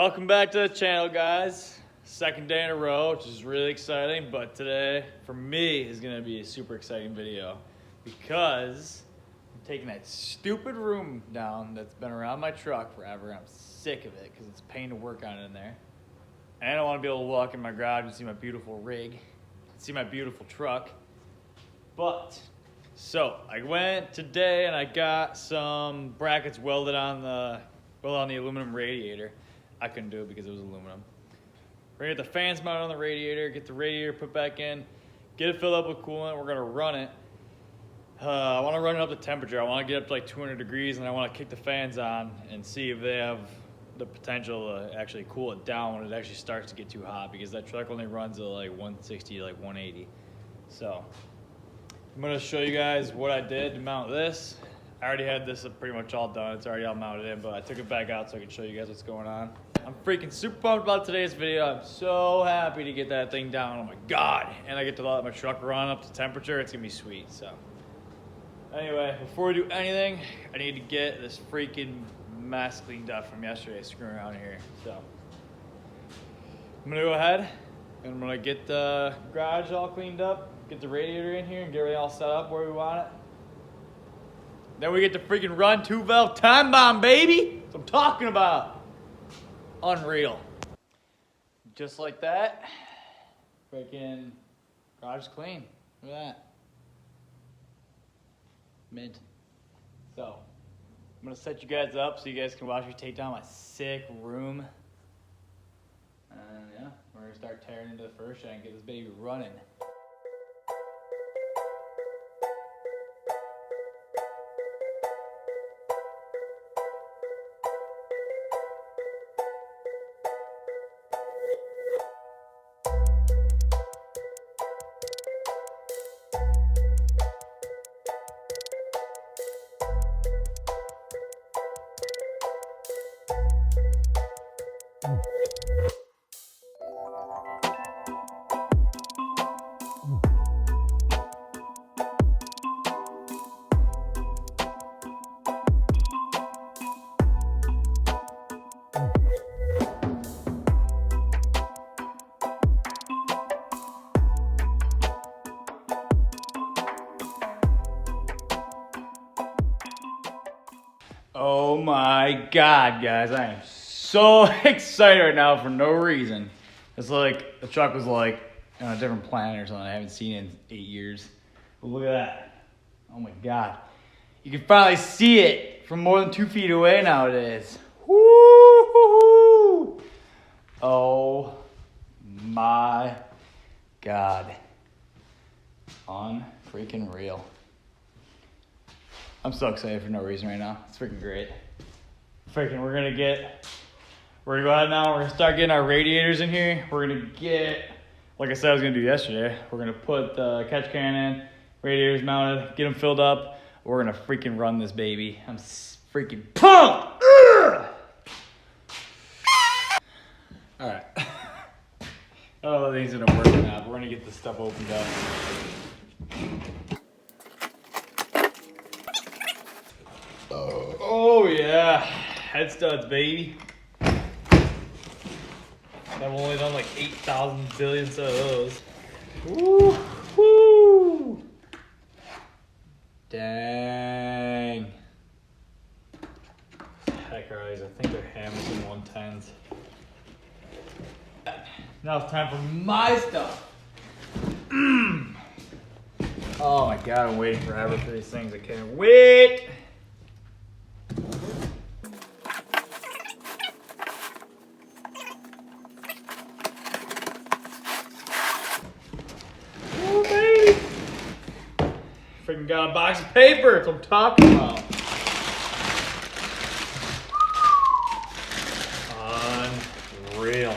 Welcome back to the channel, guys. Second day in a row, which is really exciting, but today, for me, is gonna be a super exciting video because I'm taking that stupid room down that's been around my truck forever. I'm sick of it because it's a pain to work on it in there. And I wanna be able to walk in my garage and see my beautiful rig, see my beautiful truck. So I went today and I got some brackets welded on the aluminum radiator. I couldn't do it because it was aluminum. We're gonna get the fans mounted on the radiator, get the radiator put back in, get it filled up with coolant. We're gonna run it. I wanna run it up to temperature. I wanna get up to like 200 degrees and I wanna kick the fans on and see if they have the potential to actually cool it down when it actually starts to get too hot, because that truck only runs at like 160, like 180. So I'm gonna show you guys what I did to mount this. I already had this pretty much all done. It's already all mounted in, but I took it back out so I can show you guys what's going on. I'm freaking super pumped about today's video. I'm so happy to get that thing down. Oh my God. And I get to let my truck run up to temperature. It's gonna be sweet, so. Anyway, before we do anything, I need to get this freaking mess cleaned up from yesterday screwing around here. So I'm gonna go ahead and I'm gonna get the garage all cleaned up, get the radiator in here and get everything all set up where we want it. Then we get to freaking run 2-valve time bomb, baby. That's what I'm talking about. Unreal. Just like that, freaking garage is clean. Look at that. Mint. So, I'm gonna set you guys up so you guys can watch me take down my sick room. And yeah, we're gonna start tearing into the first shed and get this baby running. Oh my God, guys, I am so excited right now for no reason. It's like the truck was like on a different planet or something I haven't seen in 8 years. But look at that. Oh my God. You can finally see it from more than 2 feet away nowadays. Woo-hoo-hoo. Oh my God. Unfreaking real. I'm so excited for no reason right now. It's freaking great. We're gonna go ahead now. We're gonna start getting our radiators in here. We're gonna get, like I said I was gonna do yesterday, we're gonna put the catch can in, radiators mounted, get them filled up. We're gonna freaking run this baby. I'm freaking pumped! All right. I don't know if things are gonna work or not, but we're gonna get this stuff opened up. Oh yeah, head studs, baby. I've only done like 8,000 billion of those. Woo, woo. Dang. Heck are these? I think they're Hamilton 110s. Now it's time for my stuff. Oh my God, I'm waiting forever for these things. I can't wait. Freaking got a box of paper. That's what I'm talking about. Unreal.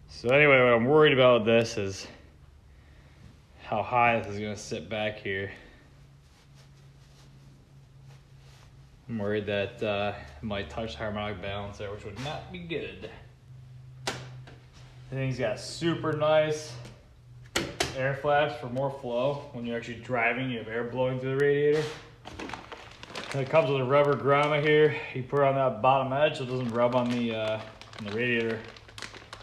So anyway, what I'm worried about with this is how high this is gonna sit back here. I'm worried that it might touch the harmonic balancer, which would not be good. The thing's got super nice air flaps for more flow. When you're actually driving, you have air blowing through the radiator. It comes with a rubber grommet here. You put it on that bottom edge so it doesn't rub on the radiator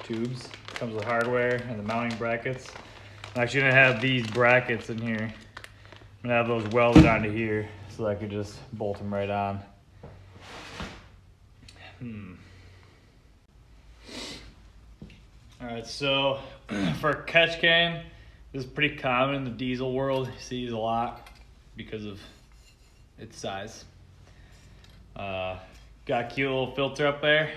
tubes. It comes with hardware and the mounting brackets. I'm actually gonna have these brackets in here. I'm gonna have those welded onto here so I could just bolt them right on. All right, so for a catch can, this is pretty common in the diesel world. You see these a lot because of its size. Got a cute little filter up there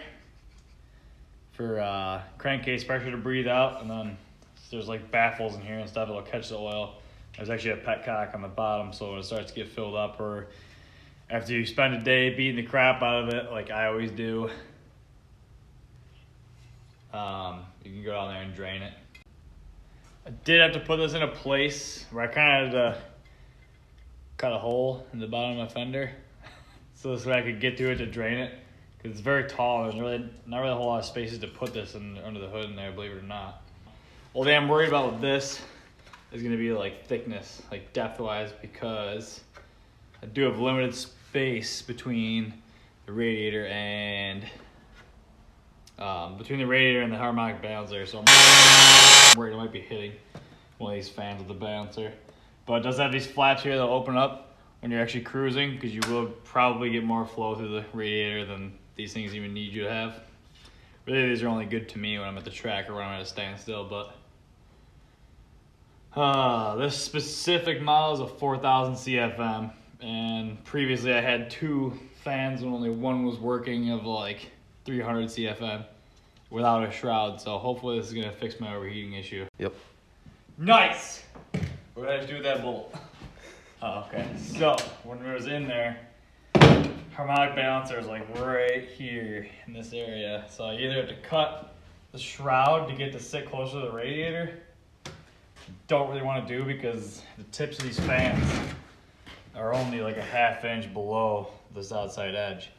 for crankcase pressure to breathe out, and then there's like baffles in here and stuff that'll catch the oil. There's actually a petcock on the bottom, so when it starts to get filled up, or after you spend a day beating the crap out of it, like I always do, you can go down there and drain it. I did have to put this in a place where I kind of had to cut a hole in the bottom of my fender so this way I could get to it to drain it, because it's very tall and there's not really a whole lot of spaces to put this in, under the hood in there, believe it or not. Well, thing I'm worried about with this is going to be like thickness, like depth wise, because I do have limited space between the radiator and the harmonic balancer, so I'm worried I might be hitting one of these fans with the balancer. But it does have these flaps here that'll open up when you're actually cruising, because you will probably get more flow through the radiator than these things even need you to have. Really, these are only good to me when I'm at the track or when I'm at a standstill, but this specific model is a 4000 CFM, and previously I had two fans and only one was working of like 300 CFM without a shroud, so hopefully this is gonna fix my overheating issue. Yep. Nice! What did I just do with that bolt? Oh, okay, so when it was in there, harmonic balancer is like right here in this area, so I either have to cut the shroud to get to sit closer to the radiator. Don't really want to do because the tips of these fans are only like a ½ inch below this outside edge,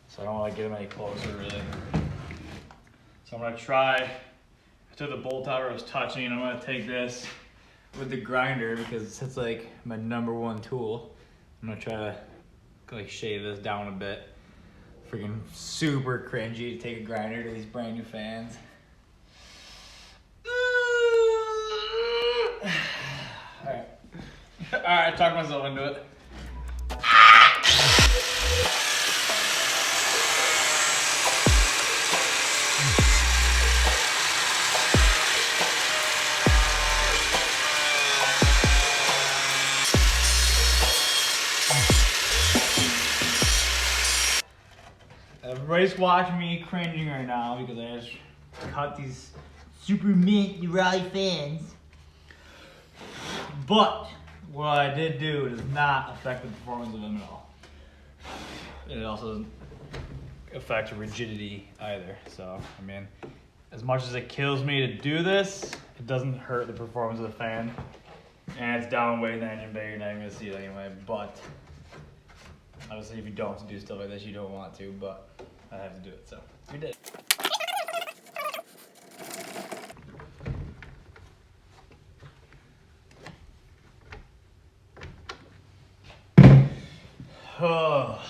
so I don't want to get them any closer really. So I'm going to try, I took the bolt out where I was touching, and I'm going to take this with the grinder because it's like my #1 tool. I'm going to try to like shave this down a bit. Freaking super cringy to take a grinder to these brand new fans. Alright, I talked myself into it. Everybody's watching me cringing right now because I just cut these super mint derale fans. But what I did do does not affect the performance of them at all. It also doesn't affect rigidity either. So, I mean, as much as it kills me to do this, it doesn't hurt the performance of the fan. And it's down way in the engine bay, you're not even gonna see it anyway. But obviously if you don't have to do stuff like this, you don't want to, but I have to do it, so we did. Oh.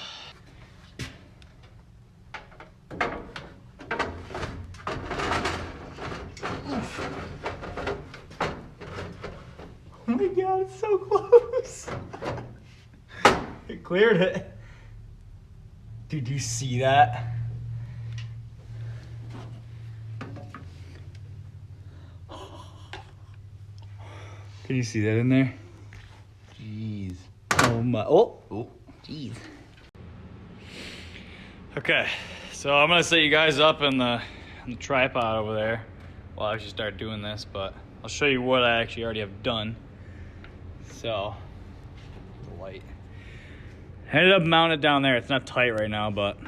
Oh my god, it's so close. It cleared it. Dude, do you see that? Can you see that in there? Jeez. Oh my, oh, jeez. Okay, so I'm gonna set you guys up in the tripod over there while I actually start doing this, but I'll show you what I actually already have done. So, the light. I ended up mounted down there. It's not tight right now, but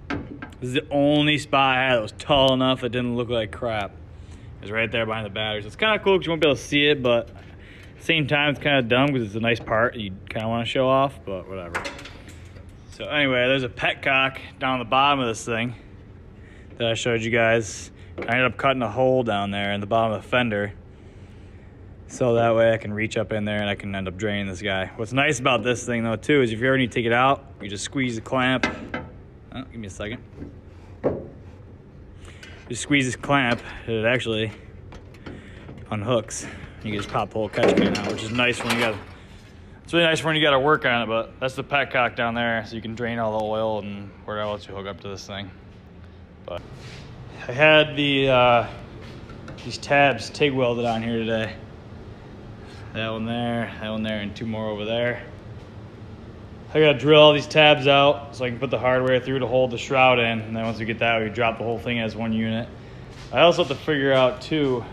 this is the only spot I had that was tall enough that didn't look like crap. It was right there behind the batteries. It's kind of cool because you won't be able to see it, but at the same time, it's kind of dumb because it's a nice part you kind of want to show off, but whatever. So anyway, there's a petcock down the bottom of this thing that I showed you guys. I ended up cutting a hole down there in the bottom of the fender So that way I can reach up in there and I can end up draining this guy. What's nice about this thing though too is if you ever need to take it out, you just squeeze the clamp. Oh, give me a second. Just squeeze this clamp, it actually unhooks. You can just pop the whole catch can out, which is nice when you got. It's really nice when you got to work on it. But that's the petcock down there, so you can drain all the oil and whatever else you hook up to this thing. But I had these tabs TIG welded on here today. That one there, and 2 more over there. I gotta drill all these tabs out so I can put the hardware through to hold the shroud in, and then once we get that, we drop the whole thing as one unit. I also have to figure out too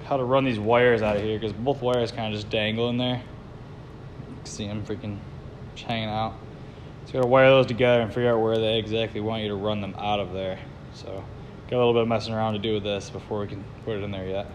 how to run these wires out of here, because both wires kind of just dangle in there. You can see them freaking hanging out. So you gotta wire those together and figure out where they exactly want you to run them out of there. So got a little bit of messing around to do with this before we can put it in there yet.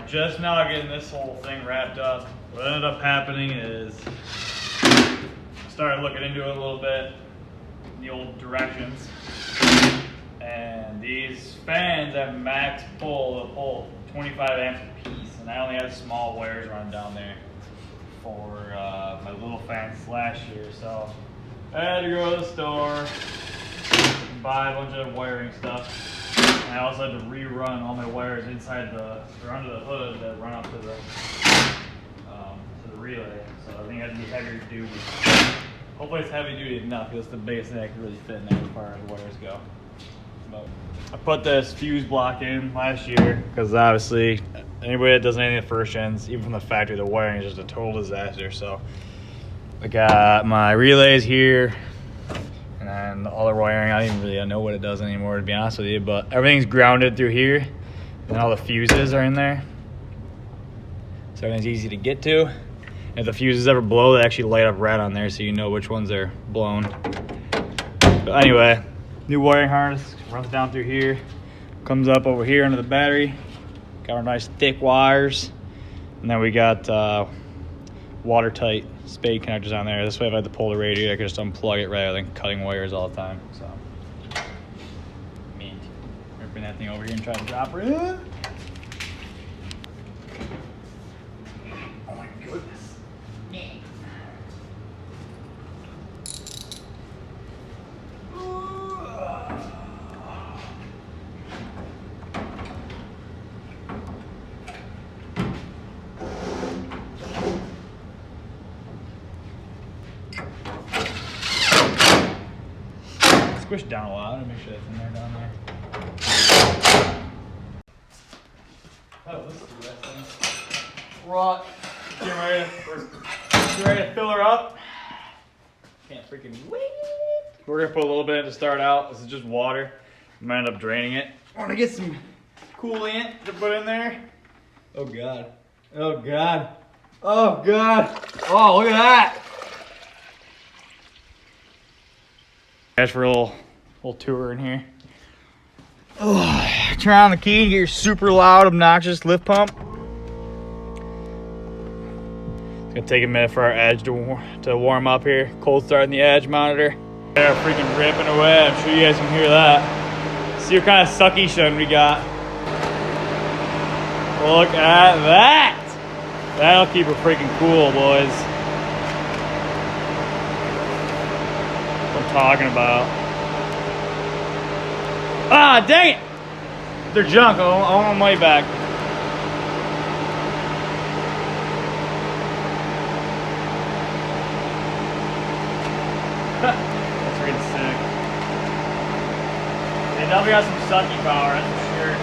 Just now getting this whole thing wrapped up. What ended up happening is I started looking into it a little bit, the old directions, and these fans have max pull. They'll pull 25 amps a piece, and I only had small wires running down there for my little fans last year, so I had to go to the store and buy a bunch of wiring stuff. And I also had to rerun all my wires inside or under the hood that run up to the relay. So I think it had to be heavier duty. Hopefully it's heavy duty enough, because it's the biggest thing I can really fit in there as far as wires go. But I put this fuse block in last year because obviously anybody that does any of the first gens, even from the factory, the wiring is just a total disaster. So I got my relays here. And all the wiring, I don't even really know what it does anymore, to be honest with you, but everything's grounded through here, and all the fuses are in there, so everything's easy to get to. And if the fuses ever blow, they actually light up red on there, so you know which ones are blown. But anyway, new wiring harness runs down through here, comes up over here under the battery, got our nice thick wires, and then we got watertight spade connectors on there. This way if I had to pull the radiator, I could just unplug it rather than cutting wires all the time. So neat. Bring that thing over here and try to drop her in. Oh my goodness. Squish down a lot to make sure that's in there down there. Oh, let's do that thing. Right. Getting ready to fill her up. Can't freaking wait. We're gonna put a little bit in to start out. This is just water. I might end up draining it. I want to get some coolant to put in there. Oh god. Oh god. Oh god. Oh, look at that. Guys, for a little tour in here. Oh, turn on the key and get your super loud, obnoxious lift pump. It's gonna take a minute for our edge to warm up here. Cold start in the edge monitor. They're freaking ripping away. I'm sure you guys can hear that. See what kind of sucky shun we got. Look at that. That'll keep her freaking cool, boys. What I'm talking about. Ah, dang it! They're junk. I want my money back. Definitely got some sucky power, that's for sure.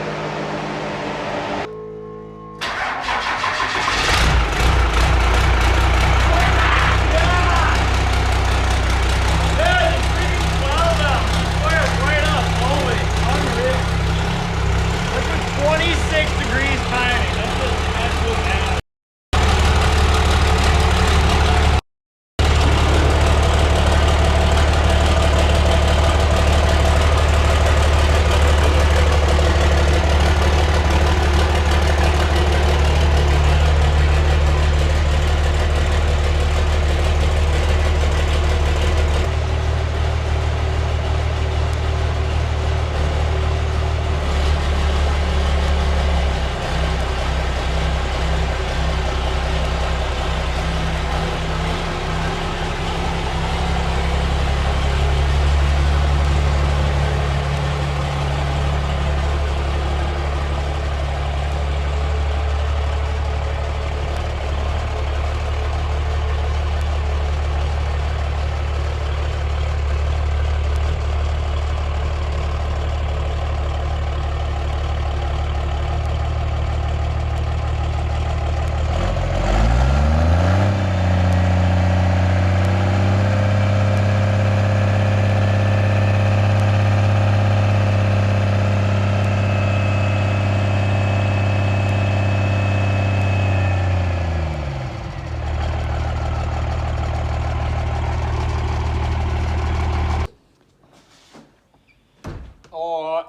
Oh,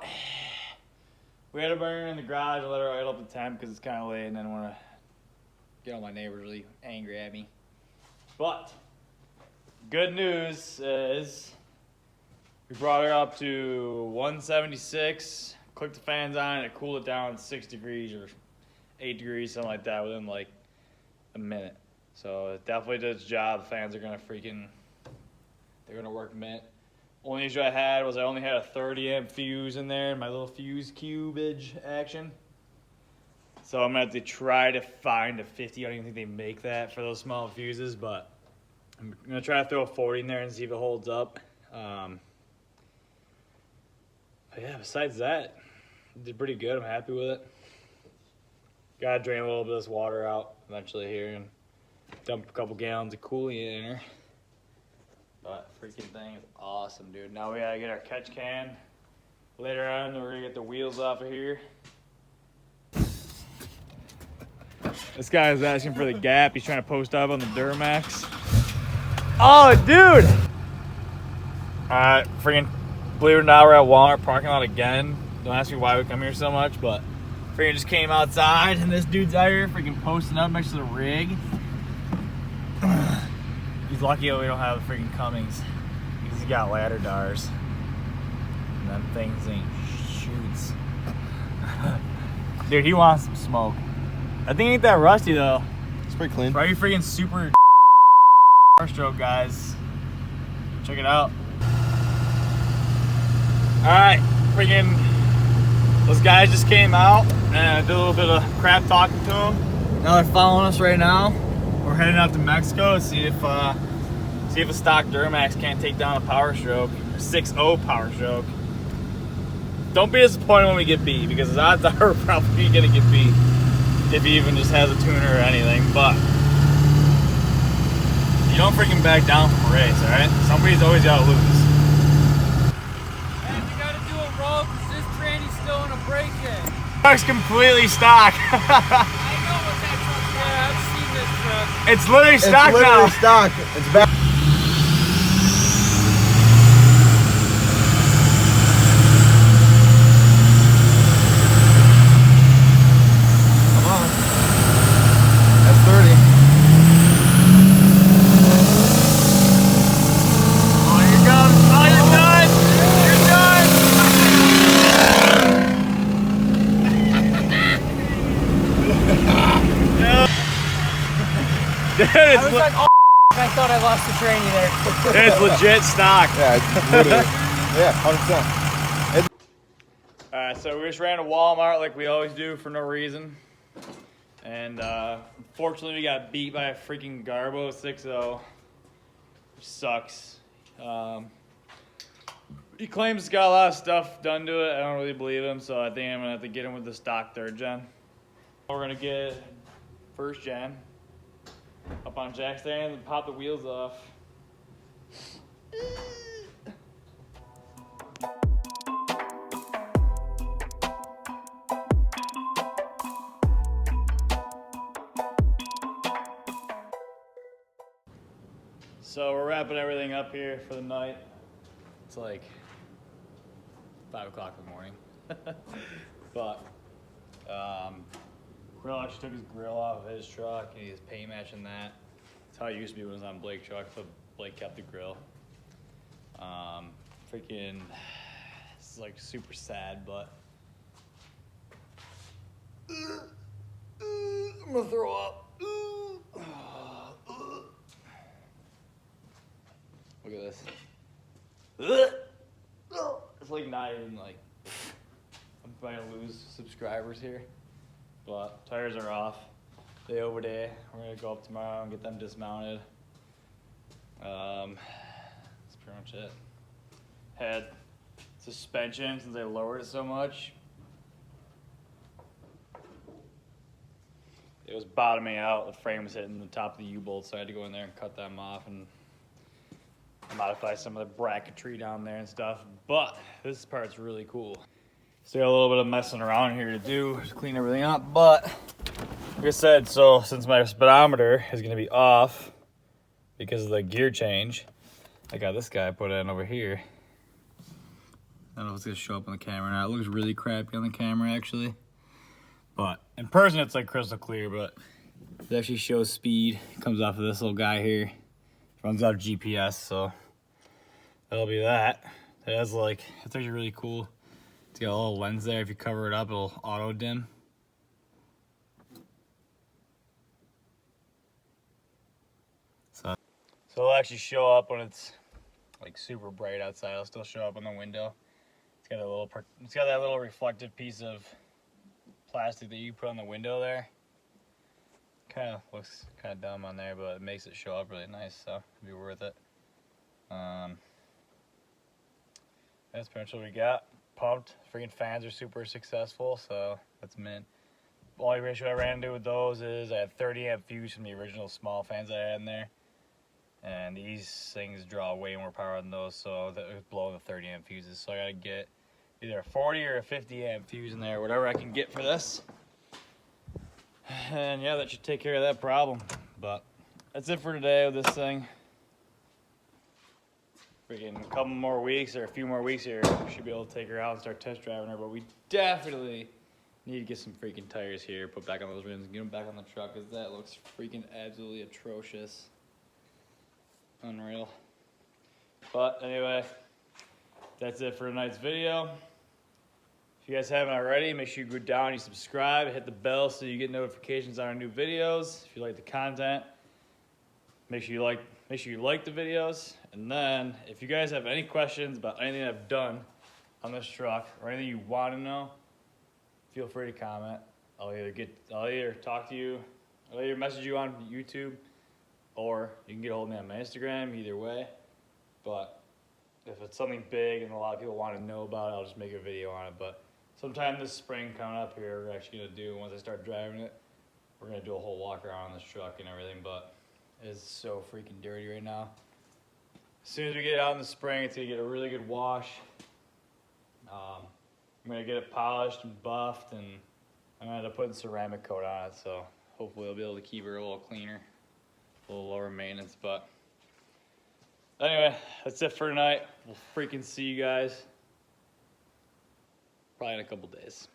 we had a burner in the garage. I let her idle up the temp because it's kind of late, and then I want to get all my neighbors really angry at me. But good news is we brought her up to 176. Clicked the fans on, and it cooled it down 6 degrees or 8 degrees, something like that, within like a minute. So it definitely did its job. The fans are gonna they're gonna work a minute. Only issue I had was I only had a 30 amp fuse in there, my little fuse cubage action. So I'm gonna have to try to find a 50. I don't even think they make that for those small fuses, but I'm gonna try to throw a 40 in there and see if it holds up. But yeah, besides that, it did pretty good. I'm happy with it. Gotta drain a little bit of this water out eventually here and dump a couple gallons of coolant in her. But freaking thing is awesome, dude. Now we gotta get our catch can. Later on, we're gonna get the wheels off of here. This guy is asking for the gap. He's trying to post up on the Duramax. Oh, dude! Freaking, believe it or not, we're at Walmart parking lot again. Don't ask me why we come here so much, but freaking just came outside and this dude's out here freaking posting up next to the rig. He's lucky that we don't have a freaking Cummins because he's got ladder dars. And them things ain't shoots. Dude, he wants some smoke. That thing ain't that rusty though. It's pretty clean. Probably freaking super power stroke, guys. Check it out. Alright, freaking those guys just came out and I did a little bit of crap talking to them. Now they're following us right now. We're heading out to Mexico to see if a stock Duramax can't take down a power stroke, 6.0 power stroke. Don't be disappointed when we get beat, because the odds are we're probably gonna get beat if he even just has a tuner or anything. But you don't freaking back down from a race, all right? Somebody's always gotta lose. And you gotta do a roll because this tranny's still in a break-in. Truck's completely stock. I know what that truck is. Yeah, I've seen this truck. It's literally stock now. It's literally stock. It's back. Come on. That's 30. Oh, you're done. Oh, you're done. You're done. Dude, I was like, oh, I thought I lost the tranny there. it's legit stock. Yeah, it's literally. Yeah, 100%. Alright, so we just ran to Walmart like we always do for no reason. And unfortunately we got beat by a freaking Garbo 6.0. Which sucks. He claims he's got a lot of stuff done to it. I don't really believe him, so I think I'm gonna have to get him with the stock 3rd gen. We're gonna get 1st gen up on jack stand and pop the wheels off. So we're wrapping everything up here for the night. It's like 5 o'clock in the morning. But Grill actually took his grill off of his truck and he's paint matching that. That's how it used to be when it was on Blake's truck, but Blake kept the grill. Freaking, this is like super sad, but I'm gonna throw up. Look at this. It's like not even like, I'm probably gonna lose subscribers here. But tires are off. Day over day. We're gonna go up tomorrow and get them dismounted. That's pretty much it. Had suspension since I lowered it so much. It was bottoming out. The frame was hitting the top of the U-bolts, so I had to go in there and cut them off and modify some of the bracketry down there and stuff. But this part's really cool. Still got a little bit of messing around here to do to clean everything up, but like I said, so since my speedometer is gonna be off because of the gear change, I got this guy put in over here. I don't know if it's gonna show up on the camera now. It looks really crappy on the camera actually, but in person it's like crystal clear, but it actually shows speed. It comes off of this little guy here. Runs out of GPS, so that'll be that. It has like, it's actually really cool. It's got a little lens there. If you cover it up, it'll auto dim. So it'll actually show up when it's like super bright outside. It'll still show up on the window. It's got that little reflective piece of plastic that you put on the window there. Kind of looks kind of dumb on there, but it makes it show up really nice, so it'll be worth it. That's pretty much what we got. Pumped. Freaking fans are super successful, so that's mint. The only issue I ran into with those is I had 30 amp fuse from the original small fans I had in there, and these things draw way more power than those, so that was blowing the 30 amp fuses. So I gotta get either a 40 or a 50 amp fuse in there, whatever I can get for this. And yeah, that should take care of that problem. But that's it for today with this thing. Freaking a couple more weeks or a few more weeks here, we should be able to take her out and start test driving her. But we definitely need to get some freaking tires here, put back on those rims, and get them back on the truck, because that looks freaking absolutely atrocious. Unreal. But anyway, that's it for tonight's video. If you guys haven't already, make sure you go down, you subscribe, hit the bell so you get notifications on our new videos. If you like the content, make sure you like the videos. And then if you guys have any questions about anything I've done on this truck or anything you want to know, feel free to comment. I'll either talk to you, I'll either message you on YouTube, or you can get a hold of me on my Instagram, either way. But if it's something big and a lot of people want to know about it, I'll just make a video on it. But sometime this spring coming up here, we're actually going to do, once I start driving it, we're going to do a whole walk around on this truck and everything. But it's so freaking dirty right now. As soon as we get it out in the spring, it's going to get a really good wash. I'm going to get it polished and buffed, and I'm going to end up putting ceramic coat on it. So hopefully I'll be able to keep her a little cleaner, a little lower maintenance. But anyway, that's it for tonight. We'll freaking see you guys probably in a couple days.